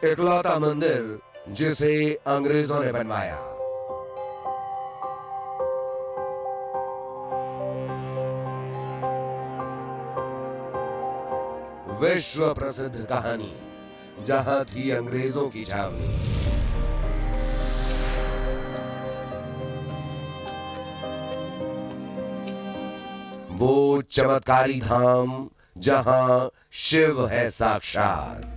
इकलौता मंदिर जिसे अंग्रेजों ने बनवाया। विश्व प्रसिद्ध कहानी जहां थी अंग्रेजों की छावनी। वो चमत्कारी धाम जहां शिव है साक्षात।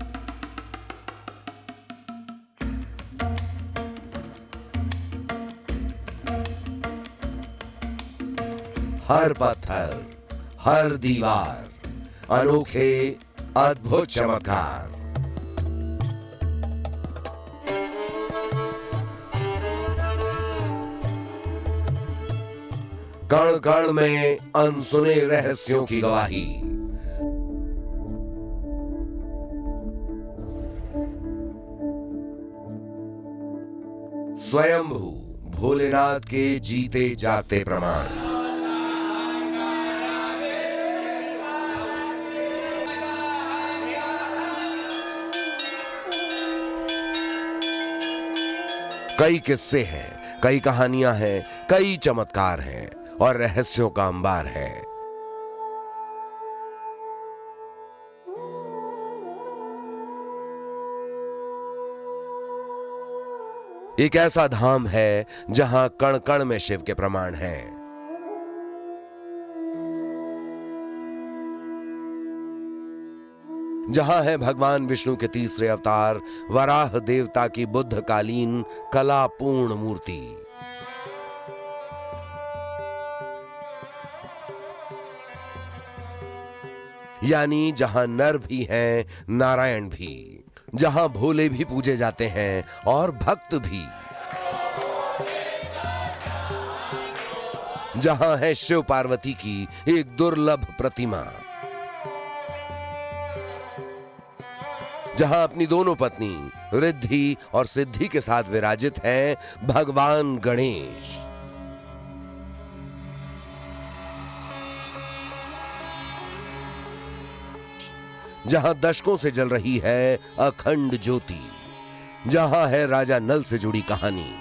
हर पत्थर, हर दीवार, अनोखे अद्भुत चमत्कार। कण कण में अनसुने रहस्यों की गवाही। स्वयंभू भोलेनाथ के जीते जागते प्रमाण। कई किस्से हैं, कई कहानियां हैं, कई चमत्कार हैं और रहस्यों का अंबार है। एक ऐसा धाम है जहां कण कण में शिव के प्रमाण हैं। जहां है भगवान विष्णु के तीसरे अवतार वराह देवता की बुद्धकालीन कलापूर्ण मूर्ति। यानी जहां नर भी हैं, नारायण भी, जहां भोले भी पूजे जाते हैं और भक्त भी, जहां है शिव पार्वती की एक दुर्लभ प्रतिमा, जहां अपनी दोनों पत्नी रिद्धि और सिद्धि के साथ विराजित हैं भगवान गणेश। जहां दशकों से जल रही है अखंड ज्योति, जहां है राजा नल से जुड़ी कहानी,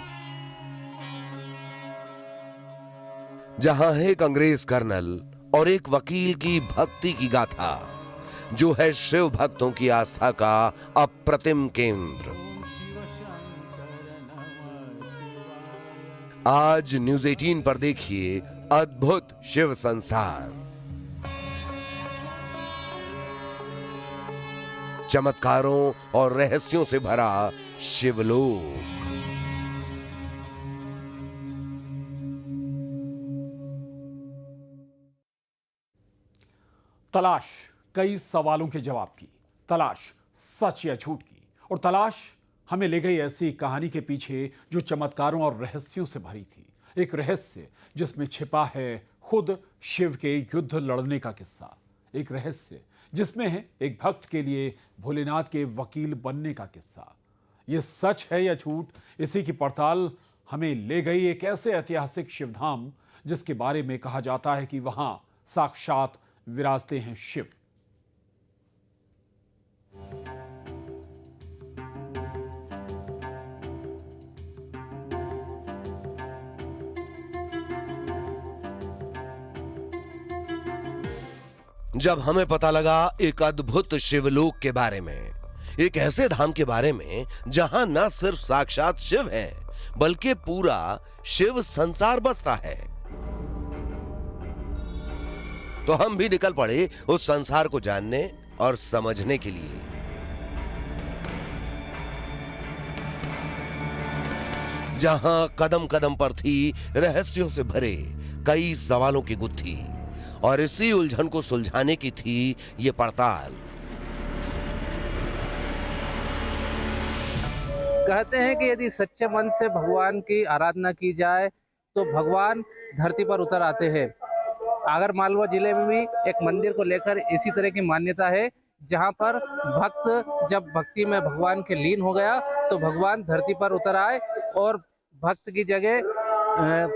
जहां है एक अंग्रेज कर्नल और एक वकील की भक्ति की गाथा, जो है शिव भक्तों की आस्था का अप्रतिम केंद्र। आज न्यूज़ 18 पर देखिए अद्भुत शिव संसार। चमत्कारों और रहस्यों से भरा शिवलोक। तलाश कई सवालों के जवाब की, तलाश सच या झूठ की, और तलाश हमें ले गई ऐसी कहानी के पीछे जो चमत्कारों और रहस्यों से भरी थी। एक रहस्य जिसमें छिपा है खुद शिव के युद्ध लड़ने का किस्सा। एक रहस्य जिसमें है एक भक्त के लिए भोलेनाथ के वकील बनने का किस्सा। ये सच है या झूठ, इसी की पड़ताल हमें ले गई एक ऐसे ऐतिहासिक शिवधाम जिसके बारे में कहा जाता है कि वहां साक्षात विराजते हैं शिव। जब हमें पता लगा एक अद्भुत शिवलोक के बारे में, एक ऐसे धाम के बारे में जहां न सिर्फ साक्षात शिव है बल्कि पूरा शिव संसार बसता है, तो हम भी निकल पड़े उस संसार को जानने और समझने के लिए। जहां कदम कदम पर थी रहस्यों से भरे कई सवालों की गुत्थी, और इसी उलझन को सुलझाने की थी ये पड़ताल। कहते हैं कि यदि सच्चे मन से भगवान की आराधना की जाए तो भगवान धरती पर उतर आते हैं। आगर मालवा जिले में भी एक मंदिर को लेकर इसी तरह की मान्यता है, जहां पर भक्त जब भक्ति में भगवान के लीन हो गया तो भगवान धरती पर उतर आए और भक्त की जगह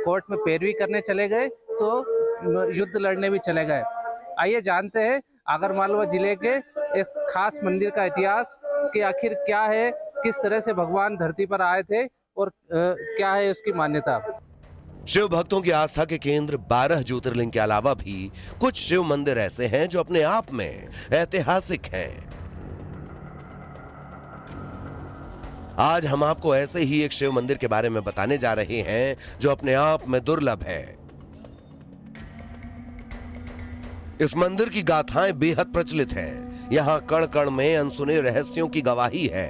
कोर्ट में पैरवी करने चले गए, तो युद्ध लड़ने भी चले गए। आइए जानते हैं आगर मालवा जिले के एक खास मंदिर का इतिहास कि आखिर क्या है, किस तरह से भगवान धरती पर आए थे और क्या है उसकी मान्यता। शिव भक्तों की आस्था के केंद्र 12 ज्योतिर्लिंग के अलावा भी कुछ शिव मंदिर ऐसे हैं जो अपने आप में ऐतिहासिक हैं। आज हम आपको ऐसे ही एक शिव मंदिर के बारे में बताने जा रहे हैं जो अपने आप में दुर्लभ है। इस मंदिर की गाथाएं बेहद प्रचलित हैं। यहां कण कण में अनसुने रहस्यों की गवाही है।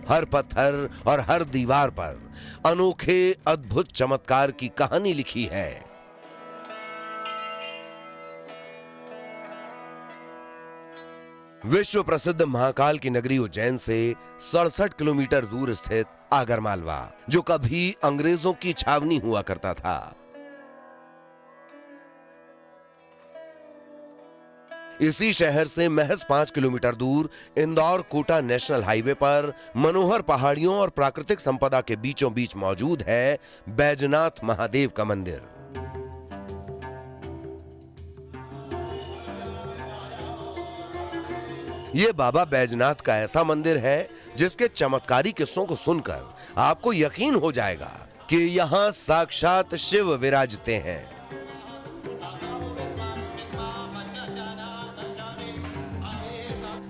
हर पत्थर और हर दीवार पर अनोखे अद्भुत चमत्कार की कहानी लिखी है। विश्व प्रसिद्ध महाकाल की नगरी उज्जैन से 67 किलोमीटर दूर स्थित आगरमालवा, जो कभी अंग्रेजों की छावनी हुआ करता था। इसी शहर से महज 5 किलोमीटर दूर इंदौर कोटा नेशनल हाईवे पर मनोहर पहाड़ियों और प्राकृतिक संपदा के बीचों बीच मौजूद है बैजनाथ महादेव का मंदिर। ये बाबा बैजनाथ का ऐसा मंदिर है जिसके चमत्कारी किस्सों को सुनकर आपको यकीन हो जाएगा कि यहां साक्षात शिव विराजते हैं।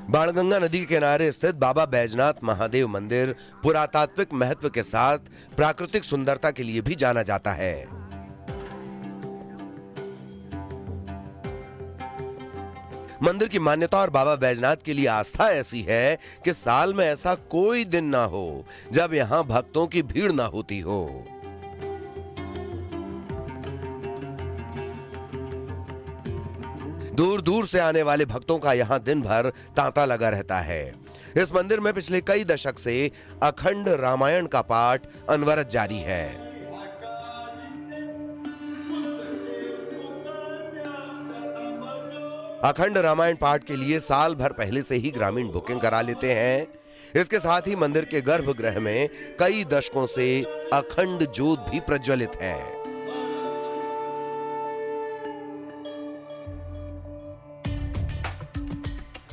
बाणगंगा नदी के किनारे स्थित बाबा बैजनाथ महादेव मंदिर पुरातात्विक महत्व के साथ प्राकृतिक सुंदरता के लिए भी जाना जाता है। मंदिर की मान्यता और बाबा बैजनाथ के लिए आस्था ऐसी है कि साल में ऐसा कोई दिन ना हो जब यहां भक्तों की भीड़ ना होती हो। दूर दूर से आने वाले भक्तों का यहां दिन भर तांता लगा रहता है। इस मंदिर में पिछले कई दशक से अखंड रामायण का पाठ अनवरत जारी है। अखंड रामायण पाठ के लिए साल भर पहले से ही ग्रामीण बुकिंग करा लेते हैं। इसके साथ ही मंदिर के गर्भगृह में कई दशकों से अखंड ज्योत भी प्रज्वलित है।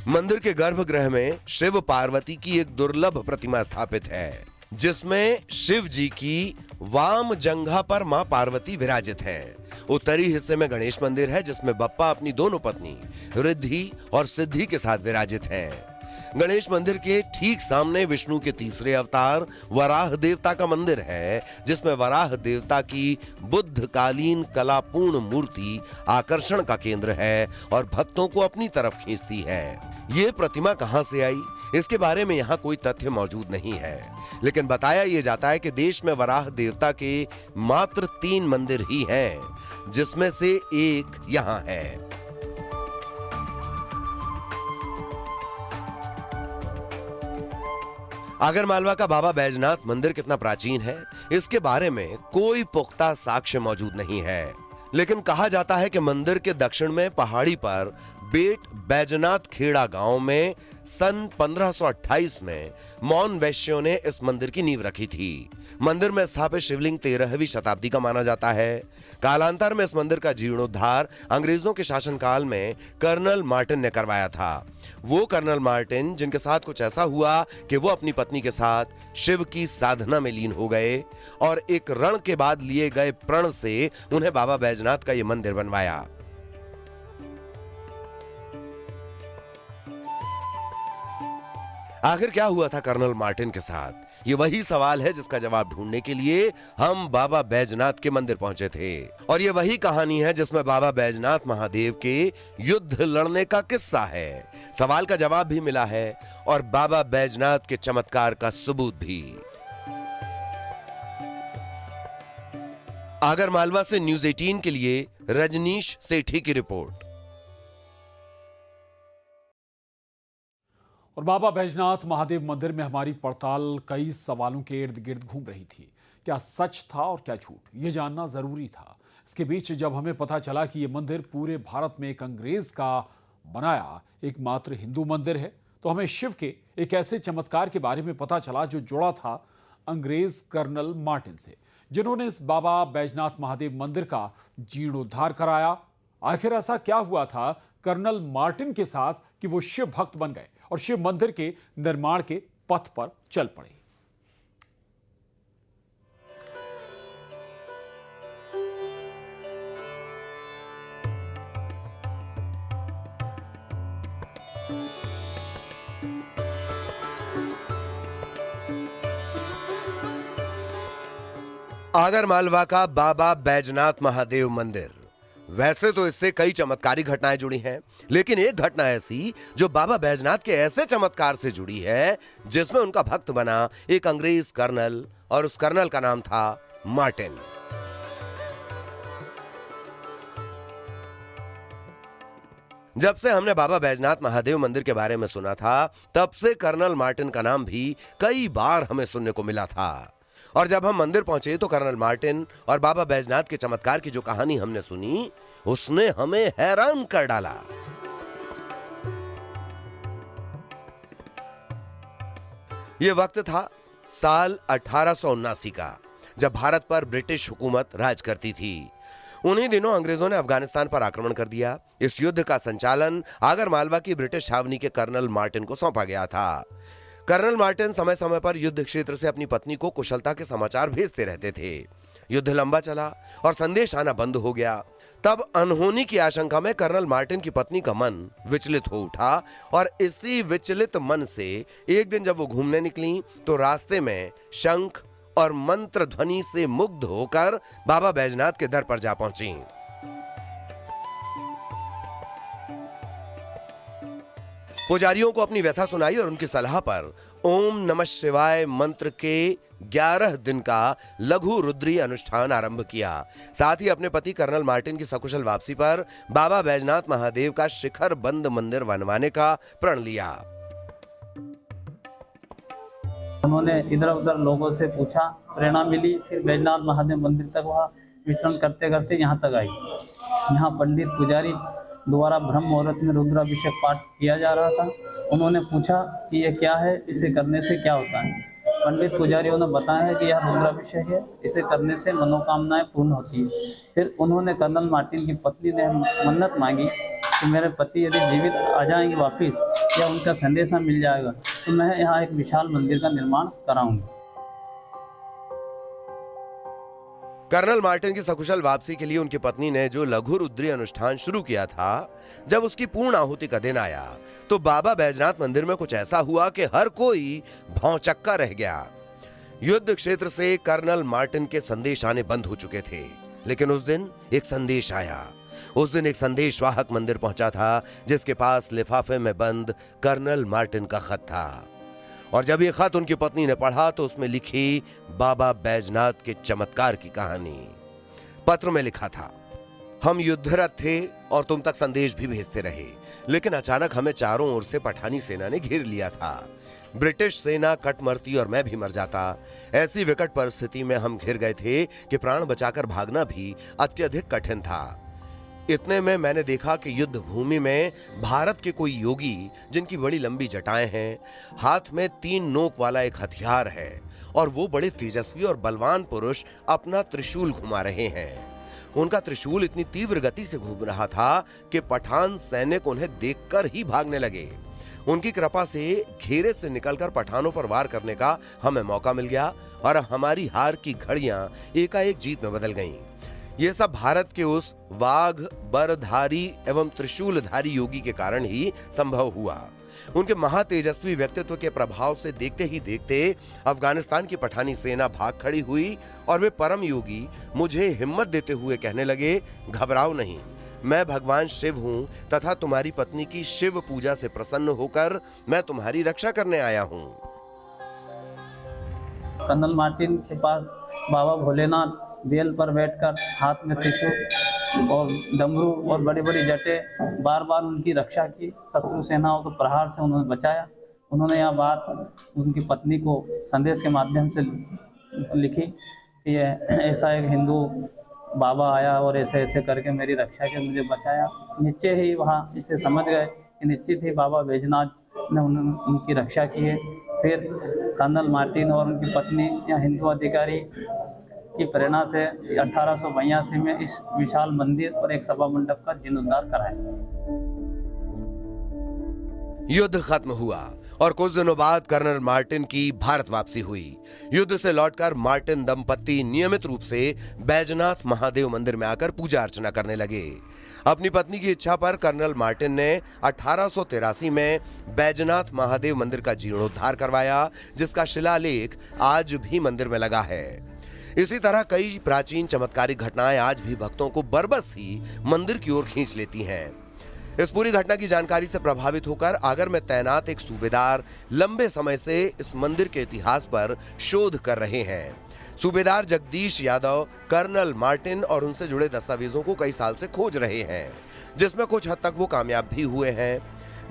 मंदिर के गर्भगृह में शिव पार्वती की एक दुर्लभ प्रतिमा स्थापित है, जिसमें शिव जी की वाम जंघा पर मां पार्वती विराजित हैं। उत्तरी हिस्से में गणेश मंदिर है, जिसमें बप्पा अपनी दोनों पत्नी रिद्धि और सिद्धि के साथ विराजित हैं। गणेश मंदिर के ठीक सामने विष्णु के तीसरे अवतार वराह देवता का मंदिर है, जिसमें वराह देवता की बुद्धकालीन कलापूर्ण मूर्ति आकर्षण का केंद्र है और भक्तों को अपनी तरफ खींचती है। ये प्रतिमा कहां से आई, इसके बारे में यहाँ कोई तथ्य मौजूद नहीं है, लेकिन बताया यह जाता है कि देश में वराह देवता के मात्र 3 मंदिर ही हैं, जिसमें से एक यहाँ है। आगरमालवा का बाबा बैजनाथ मंदिर कितना प्राचीन है, इसके बारे में कोई पुख्ता साक्ष्य मौजूद नहीं है, लेकिन कहा जाता है कि मंदिर के दक्षिण में पहाड़ी पर बेट बैजनाथ खेड़ा गांव में सन 1528 में मौन वैश्यों ने इस मंदिर की नींव रखी थी। मंदिर में स्थापित शिवलिंग 13वीं शताब्दी का माना जाता है। कालांतर में इस मंदिर का जीर्णोद्धार अंग्रेजों के शासनकाल में कर्नल मार्टिन ने करवाया था। वो कर्नल मार्टिन जिनके साथ कुछ ऐसा हुआ कि वो अपनी पत्नी के साथ शिव की साधना में लीन हो गए और एक रण के बाद लिए गए प्रण से उन्हें बाबा बैजनाथ का ये मंदिर बनवाया। आखिर क्या हुआ था कर्नल मार्टिन के साथ, ये वही सवाल है जिसका जवाब ढूंढने के लिए हम बाबा बैजनाथ के मंदिर पहुंचे थे। और ये वही कहानी है जिसमें बाबा बैजनाथ महादेव के युद्ध लड़ने का किस्सा है। सवाल का जवाब भी मिला है और बाबा बैजनाथ के चमत्कार का सबूत भी। आगरमालवा से न्यूज़ 18 के लिए रजनीश सेठी की रिपोर्ट। और बाबा बैजनाथ महादेव मंदिर में हमारी पड़ताल कई सवालों के इर्द गिर्द घूम रही थी। क्या सच था और क्या झूठ, ये जानना जरूरी था। इसके बीच जब हमें पता चला कि ये मंदिर पूरे भारत में एक अंग्रेज का बनाया एकमात्र हिंदू मंदिर है, तो हमें शिव के एक ऐसे चमत्कार के बारे में पता चला जो जुड़ा था अंग्रेज कर्नल मार्टिन से, जिन्होंने इस बाबा बैजनाथ महादेव मंदिर का जीर्णोद्धार कराया। आखिर ऐसा क्या हुआ था कर्नल मार्टिन के साथ कि वो शिव भक्त बन गए और शिव मंदिर के निर्माण के पथ पर चल पड़े। आगर मालवा का बाबा बैजनाथ महादेव मंदिर, वैसे तो इससे कई चमत्कारी घटनाएं जुड़ी हैं, लेकिन एक घटना ऐसी जो बाबा बैजनाथ के ऐसे चमत्कार से जुड़ी है जिसमें उनका भक्त बना एक अंग्रेज कर्नल, और उस कर्नल का नाम था मार्टिन। जब से हमने बाबा बैजनाथ महादेव मंदिर के बारे में सुना था, तब से कर्नल मार्टिन का नाम भी कई बार हमें सुनने को मिला था। और जब हम मंदिर पहुंचे तो कर्नल मार्टिन और बाबा बैजनाथ के चमत्कार की जो कहानी हमने सुनी, उसने हमें हैरान कर डाला। यह वक्त था साल 1879 का, जब भारत पर ब्रिटिश हुकूमत राज करती थी। उन्हीं दिनों अंग्रेजों ने अफगानिस्तान पर आक्रमण कर दिया। इस युद्ध का संचालन आगर मालवा की ब्रिटिश छावनी के कर्नल मार्टिन को सौंपा गया था। कर्नल मार्टिन समय समय पर युद्ध क्षेत्र से अपनी पत्नी को कुशलता के समाचार भेजते रहते थे। युद्ध लंबा चला और संदेश आना बंद हो गया। तब अनहोनी की आशंका में कर्नल मार्टिन की पत्नी का मन विचलित हो उठा, और इसी विचलित मन से एक दिन जब वो घूमने निकली तो रास्ते में शंख और मंत्र ध्वनि से मुग्ध होकर बाबा बैजनाथ के दर पर जा पहुंची। पुजारियों को अपनी व्यथा सुनाई और उनकी सलाह पर ओम नमः शिवाय मंत्र के 11 दिन का लघु रुद्री अनुष्ठान आरंभ किया। साथ ही अपने पति कर्नल मार्टिन की सकुशल वापसी पर बाबा बैजनाथ महादेव का शिखर बंद मंदिर बनवाने का प्रण लिया। उन्होंने इधर उधर लोगों से पूछा, प्रेरणा मिली, फिर बैजनाथ महादेव मंदिर तक वह विचरण करते करते यहाँ तक आई। यहाँ पंडित पुजारी द्वारा ब्रह्म मुहूर्त में रुद्राभिषेक पाठ किया जा रहा था। उन्होंने पूछा कि यह क्या है, इसे करने से क्या होता है। पंडित पुजारियों ने बताया कि यह रुद्राभिषेक है, इसे करने से मनोकामनाएं पूर्ण होती है। फिर उन्होंने कर्नल मार्टिन की पत्नी ने मन्नत मांगी कि मेरे पति यदि जीवित आ जाएंगे वापिस, या उनका संदेशा मिल जाएगा, तो मैं यहाँ एक विशाल मंदिर का निर्माण कराऊंगी। कर्नल मार्टिन की सकुशल वापसी के लिए उनकी पत्नी ने जो लघु रुद्री अनुष्ठान शुरू किया था, जब उसकी पूर्ण आहुति का दिन आया तो बाबा बैजनाथ मंदिर में कुछ ऐसा हुआ कि हर कोई भौंचक्का रह गया। युद्ध क्षेत्र से कर्नल मार्टिन के संदेश आने बंद हो चुके थे, लेकिन उस दिन एक संदेश आया। उस दिन एक संदेशवाहक मंदिर पहुंचा था जिसके पास लिफाफे में बंद कर्नल मार्टिन का खत था। और जब ये खत उनकी पत्नी ने पढ़ा तो उसमें लिखी बाबा बैजनाथ के चमत्कार की कहानी। पत्र में लिखा था, हम युद्धरत थे और तुम तक संदेश भी भेजते रहे, लेकिन अचानक हमें चारों ओर से पठानी सेना ने घेर लिया था। ब्रिटिश सेना कट मरती और मैं भी मर जाता। ऐसी विकट परिस्थिति में हम घिर गए थे कि प्राण बचाकर भागना भी अत्यधिक कठिन था। इतने में मैंने देखा कि युद्ध भूमि में भारत के कोई योगी, जिनकी बड़ी लंबी जटाएं हैं, हाथ में 3 नोक वाला एक हथियार है, और वो बड़े तेजस्वी और बलवान पुरुष अपना त्रिशूल घुमा रहे हैं। उनका त्रिशूल इतनी तीव्र गति से घूम रहा था कि पठान सैनिक उन्हें देखकर ही भागने लगे। उनकी कृपा से घेरे से निकलकर पठानों पर वार करने का हमें मौका मिल गया और हमारी हार की घड़ियां एकाएक जीत में बदल गईं। ये सब भारत के उस वाघ बरधारी एवं त्रिशूलधारी योगी के कारण ही संभव हुआ। उनके महातेजस्वी व्यक्तित्व के प्रभाव से देखते ही देखते अफगानिस्तान की पठानी सेना भाग खड़ी हुई और वे परम योगी मुझे हिम्मत देते हुए कहने लगे, घबराओ नहीं, मैं भगवान शिव हूं तथा तुम्हारी पत्नी की शिव पूजा से प्रसन्न होकर मैं तुम्हारी रक्षा करने आया हूं। कर्नल मार्टिन के पास बाबा भोलेनाथ बेल पर बैठकर हाथ में त्रिशूल और डमरू और बड़ी बड़ी जटें, बार बार उनकी रक्षा की। शत्रु सेनाओं के प्रहार से उन्होंने बचाया। उन्होंने यह बात उनकी पत्नी को संदेश के माध्यम से लिखी कि ऐसा एक हिंदू बाबा आया और ऐसे ऐसे करके मेरी रक्षा के मुझे बचाया। नीचे ही वहाँ इसे समझ गए कि निश्चित ही बाबा बैजनाथ ने उनकी रक्षा की है। फिर कर्नल मार्टिन और उनकी पत्नी या हिंदू अधिकारी की प्रेरणा से 1882 में इस विशाल मंदिर और एक सभा मंडप का जीर्णोद्धार कराया। युद्ध खत्म हुआ और कुछ दिनों बाद कर्नल मार्टिन की भारत वापसी हुई। युद्ध से लौटकर मार्टिन दंपत्ति नियमित रूप से बैजनाथ महादेव मंदिर में आकर पूजा अर्चना करने लगे। अपनी पत्नी की इच्छा पर कर्नल मार्टिन ने 1883 में बैजनाथ महादेव मंदिर का जीर्णोद्धार करवाया, जिसका शिलालेख आज भी मंदिर में लगा है। इसी तरह कई प्राचीन चमत्कारिक घटनाएं आज भी भक्तों को बरबस ही मंदिर की ओर खींच लेती हैं। इस पूरी घटना की जानकारी से प्रभावित होकर आगर में तैनात एक सूबेदार लंबे समय से इस मंदिर के इतिहास पर शोध कर रहे हैं। सूबेदार जगदीश यादव कर्नल मार्टिन और उनसे जुड़े दस्तावेजों को कई साल से खोज रहे हैं, जिसमें कुछ हद तक वो कामयाब भी हुए हैं।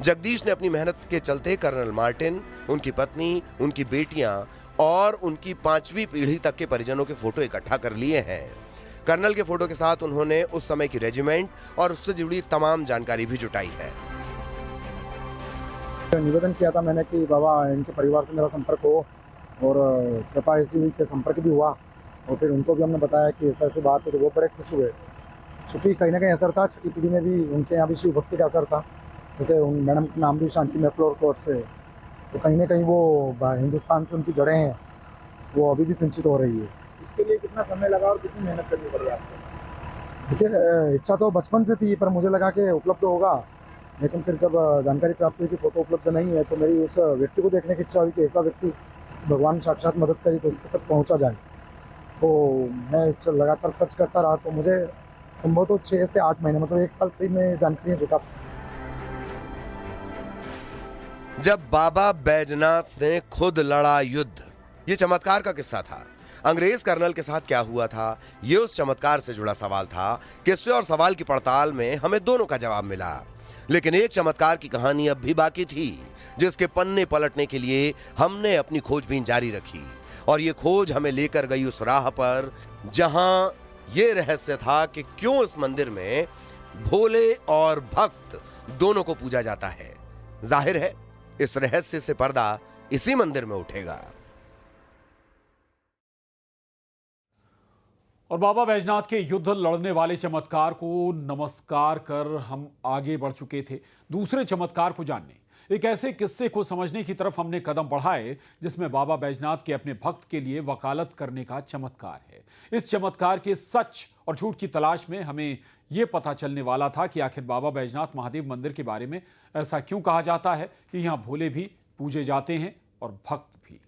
जगदीश ने अपनी मेहनत के चलते कर्नल मार्टिन, उनकी पत्नी, उनकी बेटियां और उनकी 5वीं पीढ़ी तक के परिजनों के फोटो इकट्ठा कर लिए हैं। कर्नल के फोटो के साथ उन्होंने उस समय की रेजिमेंट और उससे जुड़ी तमाम जानकारी भी जुटाई है। निवेदन किया था मैंने कि बाबा इनके परिवार से मेरा संपर्क हो, और कृपा ऐसी हुई कि संपर्क भी हुआ, और फिर उनको भी हमने बताया कि ऐसा ऐसी बात है, तो वो बड़े खुश हुए। चूँकि कहीं ना कहीं असर था, छठी पीढ़ी में भी उनके यहाँ भी शिव भक्ति का असर था। जैसे उन मैडम का नाम भी शांति मैफ्लोर कोर्ट से, तो कहीं ना कहीं वो हिंदुस्तान से उनकी जड़ें हैं, वो अभी भी संचित हो रही है। इसके लिए कितना समय लगा और कितनी मेहनत करनी पड़ी आपको? देखिए, इच्छा तो बचपन से थी, पर मुझे लगा कि उपलब्ध होगा, लेकिन फिर जब जानकारी प्राप्त हुई कि फोटो उपलब्ध नहीं है, तो मेरी उस व्यक्ति को देखने की इच्छा हुई कि ऐसा व्यक्ति भगवान साक्षात मदद करी तो उसके तक पहुंचा जाए। तो मैं इस लगातार सर्च करता रहा, तो मुझे संभवतः 6 से 8 महीने, मतलब 1 साल करीब में जानकारी जुटा। जब बाबा बैजनाथ ने खुद लड़ा युद्ध, ये चमत्कार का किस्सा था। अंग्रेज कर्नल के साथ क्या हुआ था, ये उस चमत्कार से जुड़ा सवाल था। किस्से और सवाल की पड़ताल में हमें दोनों का जवाब मिला, लेकिन एक चमत्कार की कहानी अब भी बाकी थी, जिसके पन्ने पलटने के लिए हमने अपनी खोजबीन जारी रखी। और ये खोज हमें लेकर गई उस राह पर जहां ये रहस्य था कि क्यों इस मंदिर में भोले और भक्त दोनों को पूजा जाता है। जाहिर है इस रहस्य से पर्दा इसी मंदिर में उठेगा। और बाबा बैजनाथ के युद्ध लड़ने वाले चमत्कार को नमस्कार कर हम आगे बढ़ चुके थे दूसरे चमत्कार को जानने। एक ऐसे किस्से को समझने की तरफ हमने कदम बढ़ाए जिसमें बाबा बैजनाथ के अपने भक्त के लिए वकालत करने का चमत्कार है। इस चमत्कार के सच और झूठ की तलाश में हमें यह पता चलने वाला था कि आखिर बाबा बैजनाथ महादेव मंदिर के बारे में ऐसा क्यों कहा जाता है कि यहाँ भोले भी पूजे जाते हैं और भक्त भी।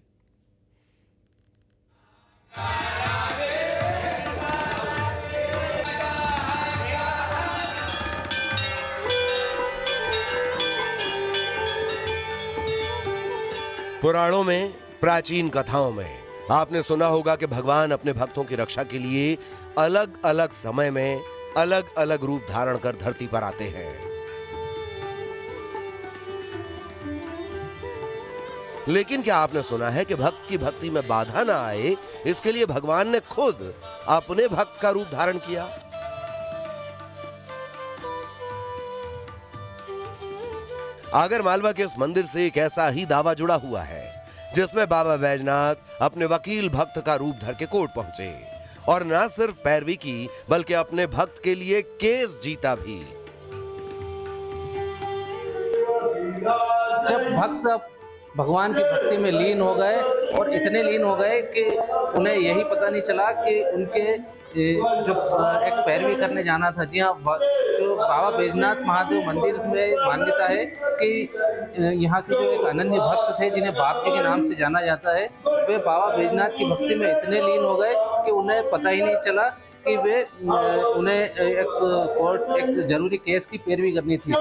पुराणों में, प्राचीन कथाओं में आपने सुना होगा कि भगवान अपने भक्तों की रक्षा के लिए अलग अलग समय में अलग अलग रूप धारण कर धरती पर आते हैं। लेकिन क्या आपने सुना है कि भक्त की भक्ति में बाधा ना आए, इसके लिए भगवान ने खुद अपने भक्त का रूप धारण किया? आगर मालवा के इस मंदिर से एक ऐसा ही दावा जुड़ा हुआ है जिसमें बाबा बैजनाथ अपने वकील भक्त का रूप धर के कोर्ट पहुंचे और न सिर्फ पैरवी की बल्कि अपने भक्त के लिए केस जीता भी। जब भक्त भगवान की भक्ति में लीन हो गए और इतने लीन हो गए कि उन्हें यही पता नहीं चला कि उनके जो एक पैरवी करने जाना था। जी हाँ, जो बाबा बैजनाथ महादेव मंदिर में मान्यता है कि यहाँ के जो एक अनन्य भक्त थे जिन्हें बाप जी के नाम से जाना जाता है, वे बाबा बैजनाथ की भक्ति में इतने लीन हो गए कि उन्हें पता ही नहीं चला कि वे उन्हें एक जरूरी केस की पैरवी करनी थी।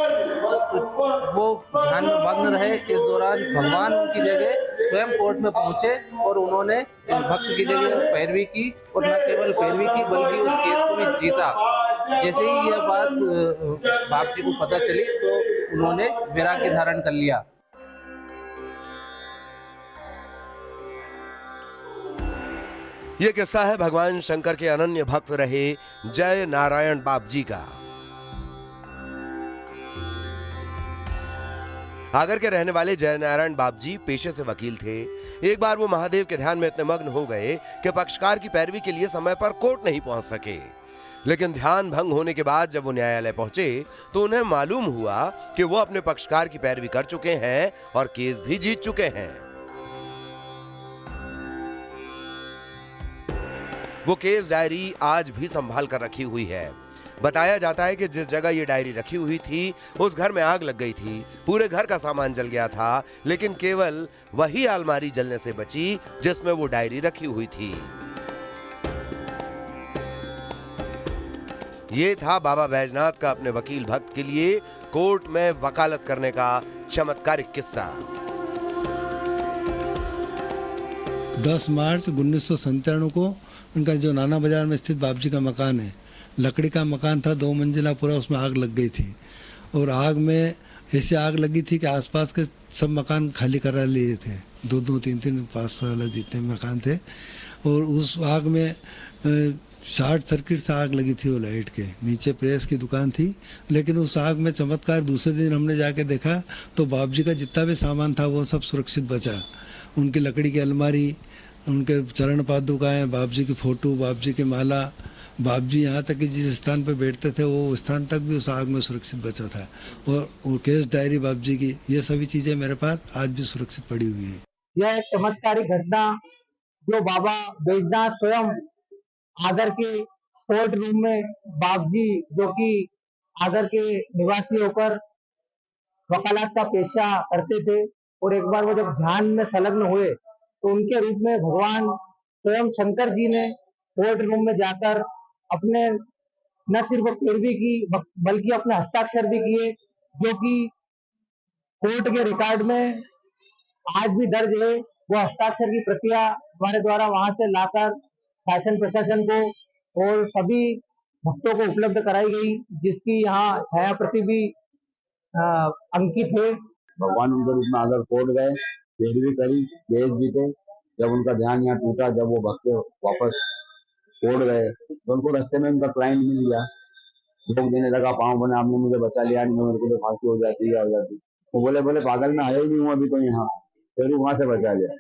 वो ध्यान में मग्न रहे। इस दौरान भगवान उनकी जगह स्वयं कोर्ट में पहुंचे और उन्होंने भक्त की जगह पैरवी की, और न केवल पैरवी की बल्कि उस केस को भी जीता। जैसे ही यह बात बाप जी को पता चली तो उन्होंने वैराग्य धारण कर लिया। यह किस्सा है भगवान शंकर के अनन्य भक्त रहे जय नारायण बाप जी का। आगर के रहने वाले जय नारायण बाप जी पेशे से वकील थे। एक बार वो महादेव के ध्यान में इतने मग्न हो गए कि पक्षकार की पैरवी के लिए समय पर कोर्ट नहीं पहुंच सके। लेकिन ध्यान भंग होने के बाद जब वो न्यायालय पहुंचे तो उन्हें मालूम हुआ कि वो अपने पक्षकार की पैरवी कर चुके हैं और केस भी जीत चुके हैं। वो केस डायरी आज भी संभाल कर रखी हुई है। बताया जाता है कि जिस जगह ये डायरी रखी हुई थी उस घर में आग लग गई थी, पूरे घर का सामान जल गया था, लेकिन केवल वही अलमारी जलने से बची जिसमें वो डायरी रखी हुई थी। ये था बाबा बैजनाथ का अपने वकील भक्त के लिए कोर्ट में वकालत करने का चमत्कारिक किस्सा। 10 मार्च 1997 को उनका जो नाना बाजार में स्थित बाबजी का मकान है, लकड़ी का मकान था, 2 मंजिला पूरा, उसमें आग लग गई थी। और आग में ऐसे आग लगी थी कि आसपास के सब मकान खाली करा लिए थे, 2-2, 3-3, 5 वाला जितने मकान थे। और उस आग में शॉर्ट सर्किट से आग लगी थी वो लाइट के नीचे, प्रेस की दुकान थी। लेकिन उस आग में चमत्कार, दूसरे दिन हमने जाके देखा तो बाबजी का जितना भी सामान था वो सब सुरक्षित बचा। उनकी लकड़ी की अलमारी, उनके चरण पादुकाएं, बाबजी की फोटो, बाबजी की माला, बाबजी यहाँ तक कि जिस स्थान पर बैठते थे वो स्थान तक भी उस आग में सुरक्षित बचा था। और केस डायरी बाबजी की, ये सभी चीज़ें मेरे पास आज भी सुरक्षित पड़ी हुई है। यह एक चमत्कारिक घटना जो बाबा बैजनाथ स्वयं आगर के कोर्ट रूम में, बाबजी जो कि आगर के निवासी होकर वकालत का पेशा करते थे, और एक बार वो जब ध्यान में संलग्न हुए तो उनके रूप में भगवान स्वयं शंकर जी ने कोर्ट रूम में जाकर अपने न सिर्फ पैरवी की बल्कि अपने हस्ताक्षर भी किए, जो कि कोर्ट के रिकॉर्ड में आज भी दर्ज है। वो हस्ताक्षर की प्रतियां हमारे द्वारा वहां से लाकर शासन प्रशासन को और सभी भक्तों को उपलब्ध कराई गई, जिसकी यहाँ छाया प्रति भी अंकित है। भगवान उनके रूप में आकर कोर्ट गए, पैरवी करी, केस जीते। जब उनका ध्यान यहाँ टूटा, जब वो भक्त वापस कोर्ट गए तो उनको रास्ते में उनका क्लाइंट मिल गया। लोग देने लगा, पाँव बने, आपने मुझे बचा लिया, नहीं मेरे को तो फांसी हो जाती है, हो जाती। वो बोले पागल में आया ही नहीं हूँ अभी तो यहाँ, फिर वहां से बचा लिया।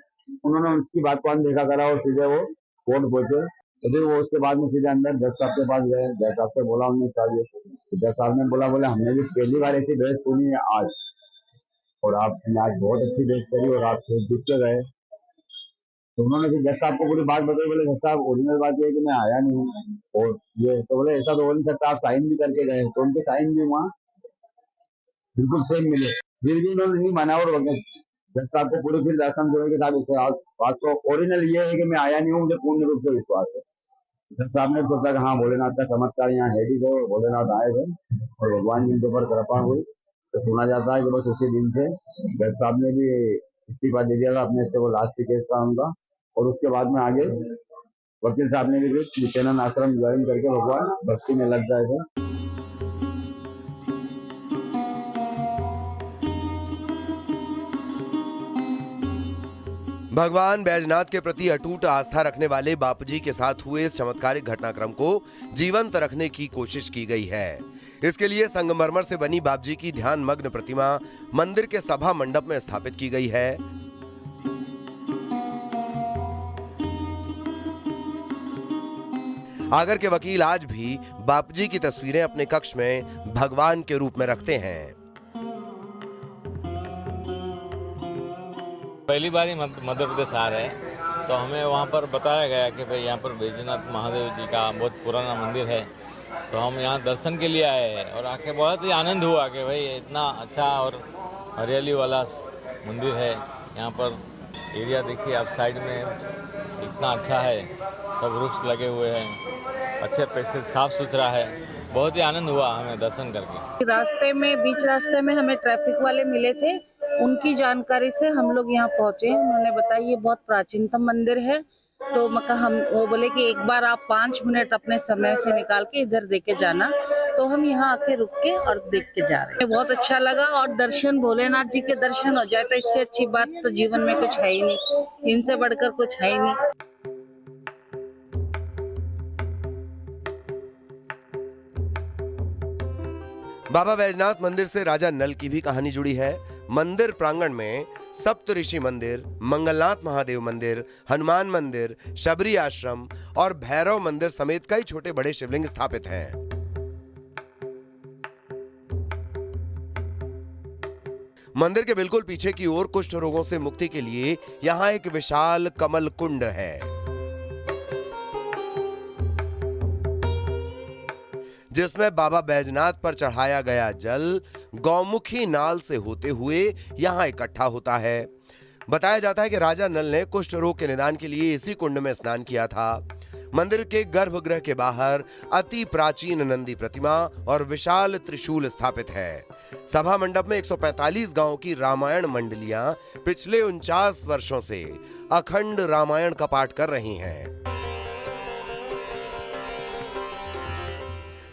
उन्होंने उसकी बात को अनदेखा करा और सीधे वो कोर्ट पहुंचे। तो फिर वो उसके बाद में सीधे अंदर जज साहब के पास गए। जज साहब से बोला उन्हें चाहिए, तो जज साहब ने बोले हमने भी पहली बार ऐसी बहस सुनी है आज, और आपने आज बहुत अच्छी बहस करी और आप फिर जीत के गए। तो उन्होंने फिर जज साहब को पूरी बात बताई। बोले जज साहब ओरिजिनल बात ये है कि मैं आया नहीं हूँ, और ये तो बोले ऐसा तो हो नहीं सकता, आप साइन भी करके गए। तो उनके साइन भी वहाँ बिल्कुल सेम मिले, फिर भी उन्होंने नहीं माना। और जज साहब को पूरी फिर दर्शन के साथ इस बात को ओरिजिनल ये है कि मैं आया नहीं हूँ, मुझे पूर्ण रूप से विश्वास है। जज साहब ने सोचा कि हाँ भोलेनाथ का चमत्कार यहाँ है भी, तो भोलेनाथ आए थे और भगवान जी के ऊपर कृपा हुई। तो सुना जाता है कि बस उसी दिन से जज साहब ने भी इस्तीफा दे दिया था अपने से, वो लास्ट केस था उनका। और उसके बाद में आगे वकील साहब ने भी नित्यानंद आश्रम ज्वाइन करके भगवान भक्ति में लग गए थे। भगवान बैजनाथ के प्रति अटूट आस्था रखने वाले बापूजी के साथ हुए इस चमत्कारिक घटनाक्रम को जीवंत रखने की कोशिश की गई है। इसके लिए संगमरमर से बनी बापूजी की ध्यान मग्न प्रतिमा मंदिर के सभा मंडप में स्थापित की गई है। आगर के वकील आज भी बापूजी की तस्वीरें अपने कक्ष में भगवान के रूप में रखते हैं। पहली बार ही मध्य प्रदेश आ रहे हैं, तो हमें वहाँ पर बताया गया कि भाई यहाँ पर बैजनाथ महादेव जी का बहुत पुराना मंदिर है, तो हम यहाँ दर्शन के लिए आए हैं। और आके बहुत ही आनंद हुआ कि भाई इतना अच्छा और हरियाली वाला मंदिर है। यहाँ पर एरिया देखिए आप, साइड में इतना अच्छा है, सब वृक्ष लगे हुए हैं, अच्छे पैसे, साफ सुथरा है। बहुत ही आनंद हुआ हमें दर्शन करके। रास्ते में, बीच रास्ते में हमें ट्रैफिक वाले मिले थे, उनकी जानकारी से हम लोग यहाँ पहुँचे। उन्होंने बताया ये बहुत प्राचीनतम मंदिर है, तो हम वो बोले कि एक बार आप 5 मिनट अपने समय से निकाल के इधर देके जाना। तो हम यहाँ आके रुक के और देख के जा रहे हैं। बहुत अच्छा लगा, और दर्शन, भोलेनाथ जी के दर्शन हो जाए तो इससे अच्छी बात तो जीवन में कुछ है ही नहीं, इनसे बढ़कर कुछ है ही नहीं। बाबा बैजनाथ मंदिर से राजा नल की भी कहानी जुड़ी है। मंदिर प्रांगण में सप्तऋषि मंदिर, मंगलनाथ महादेव मंदिर, हनुमान मंदिर, शबरी आश्रम और भैरव मंदिर समेत कई छोटे बड़े शिवलिंग स्थापित हैं। मंदिर के बिल्कुल पीछे की ओर कुष्ठ रोगों से मुक्ति के लिए यहाँ एक विशाल कमल कुंड है, जिसमें बाबा बैजनाथ पर चढ़ाया गया जल गौमुखी नाल से होते हुए यहाँ इकट्ठा होता है। बताया जाता है कि राजा नल ने कुष्ठ रोग के निदान के लिए इसी कुंड में स्नान किया था। मंदिर के गर्भगृह के बाहर अति प्राचीन नंदी प्रतिमा और विशाल त्रिशूल स्थापित है। सभा मंडप में 145 गांव की रामायण मंडलियां पिछले 49 वर्षों से अखंड रामायण का पाठ कर रही हैं।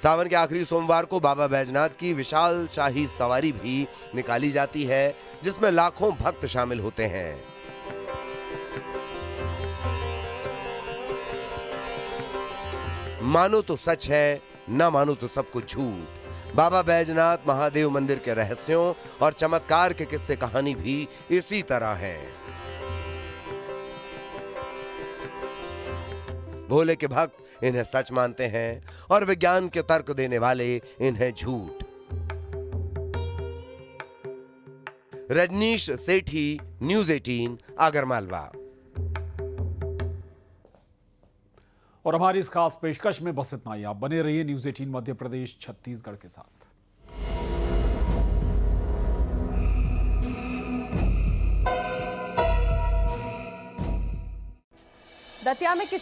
सावन के आखिरी सोमवार को बाबा बैजनाथ की विशाल शाही सवारी भी निकाली जाती है, जिसमें लाखों भक्त शामिल होते हैं। मानो तो सच है, ना मानो तो सब कुछ झूठ। बाबा बैजनाथ महादेव मंदिर के रहस्यों और चमत्कार के किस्से कहानी भी इसी तरह है। भोले के भक्त इन्हें सच मानते हैं और विज्ञान के तर्क देने वाले इन्हें झूठ। रजनीश सेठी, न्यूज़ 18, आगरमालवा। और हमारी इस खास पेशकश में बस इतना ही। आप बने रहिए न्यूज़ 18 मध्य प्रदेश छत्तीसगढ़ के साथ। दतिया में किसान